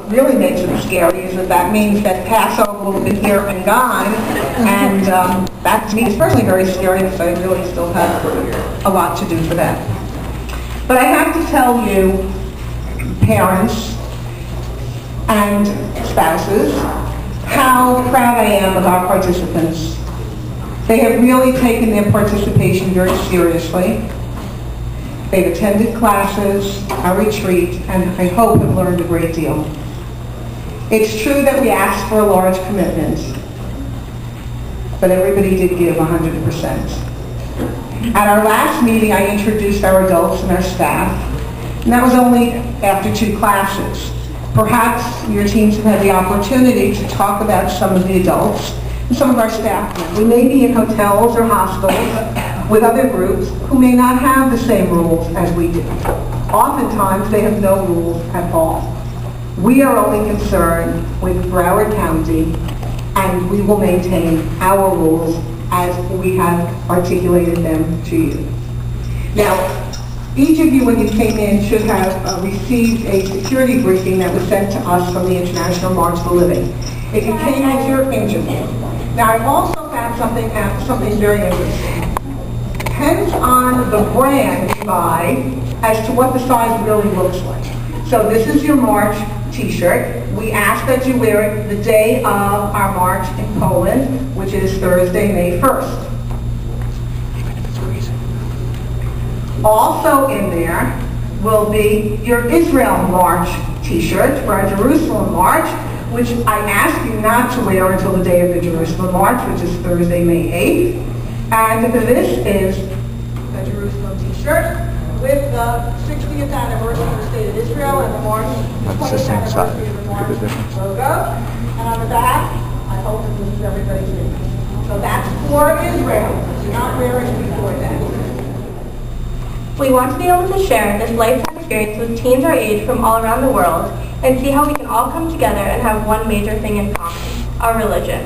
what really makes it scary is that means that Passover will be here and gone, and that to me is personally very scary because I really still have a lot to do for that. But I have to tell you, parents and spouses, how proud I am of our participants. They have really taken their participation very seriously. They've attended classes, our retreat, and I hope have learned a great deal. It's true that we asked for a large commitment, but everybody did give 100%. At our last meeting, I introduced our adults and our staff, and that was only after 2 classes. Perhaps your teams have had the opportunity to talk about some of the adults and some of our staff. We may be in hotels or hospitals with other groups who may not have the same rules as we do. Oftentimes, they have no rules at all. We are only concerned with Broward County, and we will maintain our rules as we have articulated them to you. Now, each of you, when you came in, should have received a security briefing that was sent to us from the International March for Living. If you came as your interview. Now, I also found something very interesting. Depends on the brand you buy as to what the size really looks like. So this is your March t-shirt. We ask that you wear it the day of our march in Poland, which is Thursday, May 1st. Also in there will be your Israel March t-shirt for our Jerusalem March, which I ask you not to wear until the day of the Jerusalem March, which is Thursday, May 8th. And this is the Jerusalem t-shirt with the 60th anniversary of the State of Israel and the March, 20th anniversary of the March logo. And on the back, I hope that this is everybody's name. So that's for Israel. Do not wear it before that. We want to be able to share this lifetime experience with teens our age from all around the world and see how we can all come together and have one major thing in common, our religion.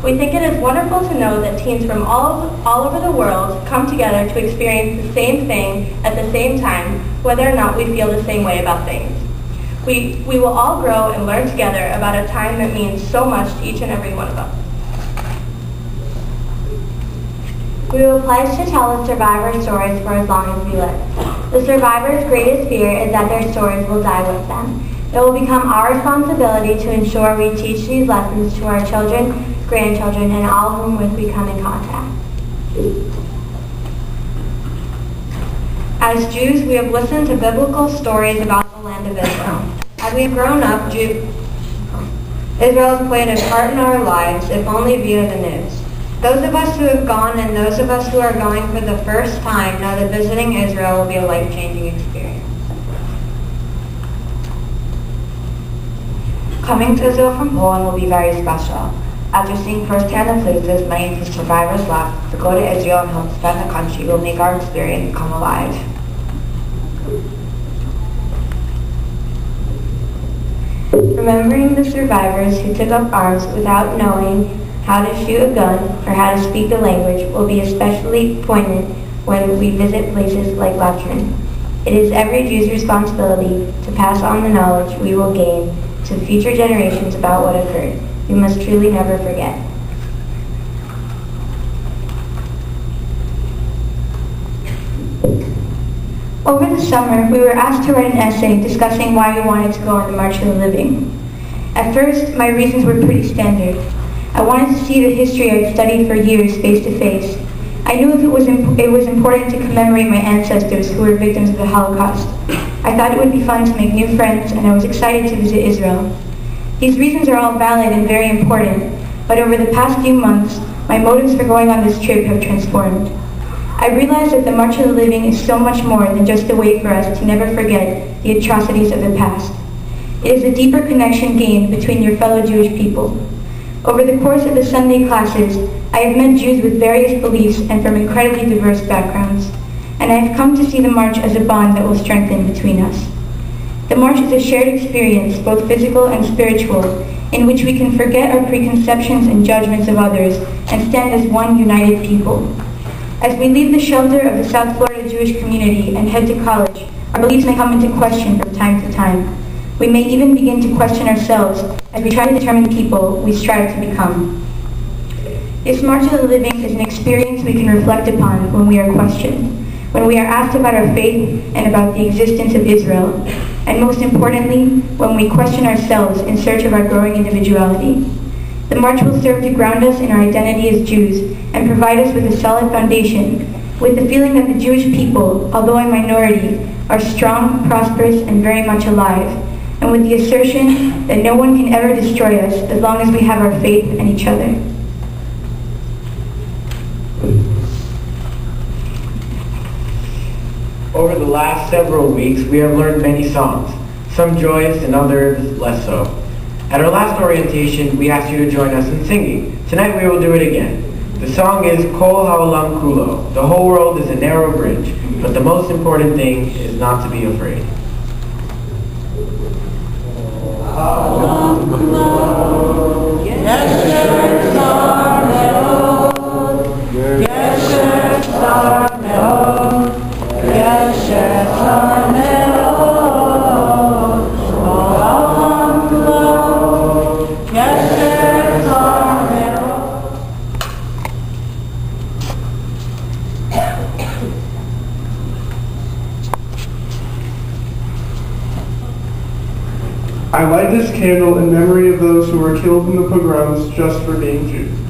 We think it is wonderful to know that teens from all over the world come together to experience the same thing at the same time, whether or not we feel the same way about things. We will all grow and learn together about a time that means so much to each and every one of us. We will pledge to tell the survivors' stories for as long as we live. The survivors' greatest fear is that their stories will die with them. It will become our responsibility to ensure we teach these lessons to our children, grandchildren, and all whom we come in contact. As Jews, we have listened to biblical stories about the land of Israel. As we have grown up, Israel has played a part in our lives, if only via the news. Those of us who have gone and those of us who are going for the first time know that visiting Israel will be a life-changing experience. Coming to Israel from Poland will be very special. After seeing firsthand the places many of the survivors left to go to Israel and help defend the country will make our experience come alive. Remembering the survivors who took up arms without knowing how to shoot a gun or how to speak the language will be especially poignant when we visit places like Latrin. It is every Jew's responsibility to pass on the knowledge we will gain to future generations about what occurred. We must truly never forget. Over the summer, we were asked to write an essay discussing why we wanted to go on the March of the Living. At first, my reasons were pretty standard. I wanted to see the history I'd studied for years face to face. I knew it was important to commemorate my ancestors who were victims of the Holocaust. I thought it would be fun to make new friends, and I was excited to visit Israel. These reasons are all valid and very important, but over the past few months, my motives for going on this trip have transformed. I realized that the March of the Living is so much more than just a way for us to never forget the atrocities of the past. It is a deeper connection gained between your fellow Jewish people. Over the course of the Sunday classes, I have met Jews with various beliefs and from incredibly diverse backgrounds, and I have come to see the March as a bond that will strengthen between us. The March is a shared experience, both physical and spiritual, in which we can forget our preconceptions and judgments of others and stand as one united people. As we leave the shelter of the South Florida Jewish community and head to college, our beliefs may come into question from time to time. We may even begin to question ourselves as we try to determine the people we strive to become. This March of the Living is an experience we can reflect upon when we are questioned, when we are asked about our faith and about the existence of Israel, and most importantly, when we question ourselves in search of our growing individuality. The March will serve to ground us in our identity as Jews and provide us with a solid foundation, with the feeling that the Jewish people, although a minority, are strong, prosperous, and very much alive, and with the assertion that no one can ever destroy us as long as we have our faith in each other. Over the last several weeks, we have learned many songs, some joyous and others less so. At our last orientation, we asked you to join us in singing. Tonight we will do it again. The song is Kol Ha'olam Kulo. The whole world is a narrow bridge, but the most important thing is not to be afraid. I light this candle in memory of those who were killed in the pogroms just for being Jews.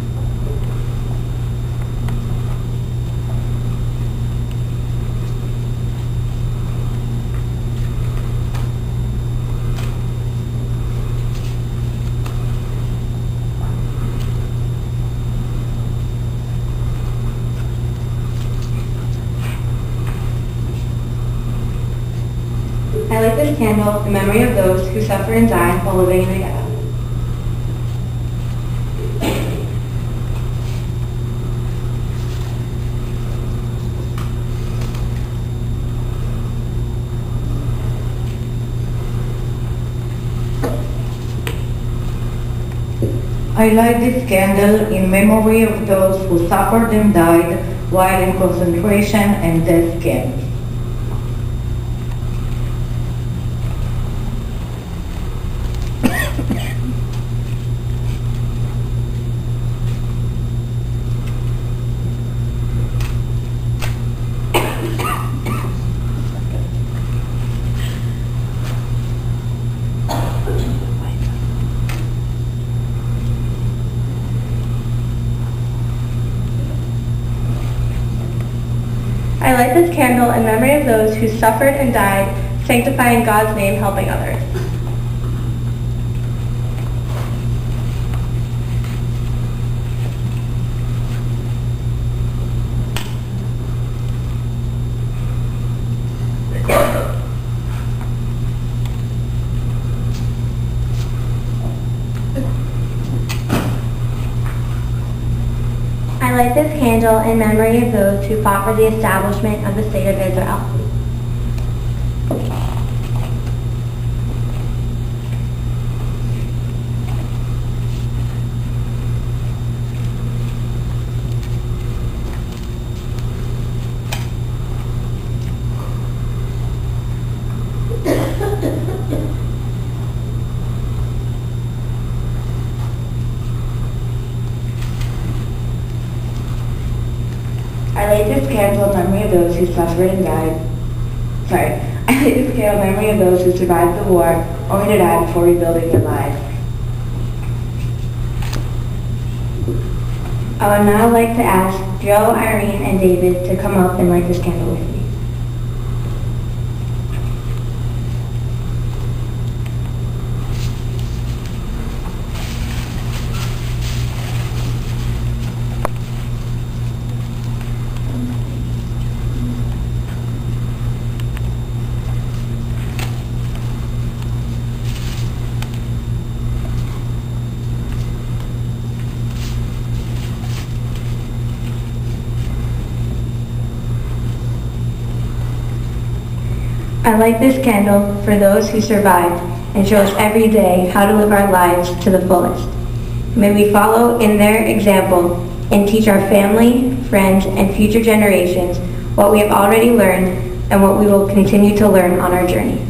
I light this candle in memory of those who suffered and died while living in the ghetto. I light this candle in memory of those who suffered and died while in concentration and death camps. I light this candle in memory of those who suffered and died, sanctifying God's name, helping others. I light this candle in memory of those who fought for the establishment of the State of Israel. I light this candle in memory of those who suffered and died. I light this candle in memory of those who survived the war, only to die before rebuilding their lives. I would now like to ask Joe, Irene, and David to come up and light this candle with me. I light this candle for those who survived and show us every day how to live our lives to the fullest. May we follow in their example and teach our family, friends, and future generations what we have already learned and what we will continue to learn on our journey.